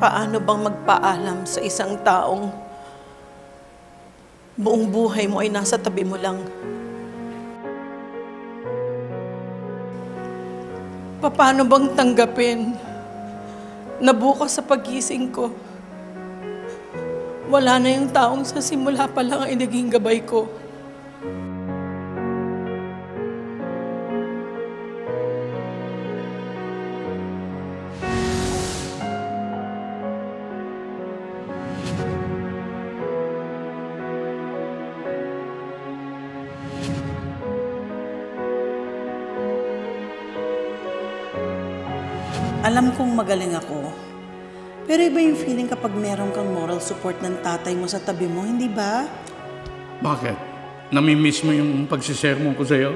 Paano bang magpaalam sa isang taong buong buhay mo ay nasa tabi mo lang? Paano bang tanggapin na bukas sa pagising ko, wala na yung taong sa simula pa lang ay naging gabay ko? Alam kong magaling ako. Pero iba yung feeling kapag meron kang moral support ng tatay mo sa tabi mo, hindi ba? Bakit? Namimiss mo yung pagsisermon ko sa'yo?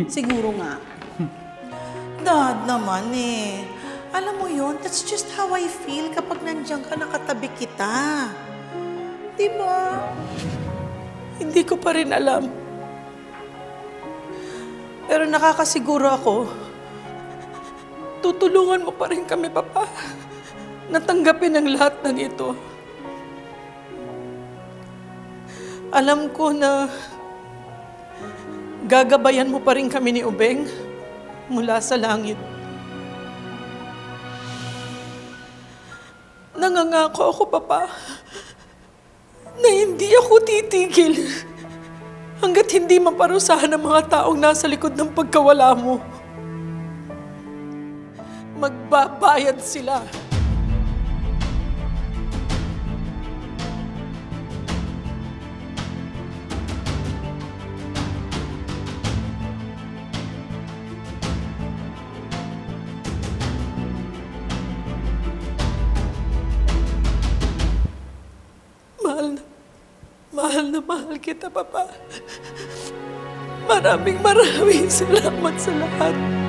Siguro nga. Dad naman eh. Alam mo yun, that's just how I feel kapag nandiyan ka, nakatabi kita. Di ba? Hindi ko pa rin alam. Pero nakakasiguro ako, tutulungan mo pa rin kami, Papa, na tanggapin ang lahat ng ito. Alam ko na gagabayan mo pa rin kami ni Ubeng mula sa langit. Nangangako ako, Papa, na hindi ako titigil hanggat hindi maparusahan ang mga taong nasa likod ng pagkawala mo. Magbabayad sila. Mahal na mahal kita, Papa. Maraming salamat sa lahat.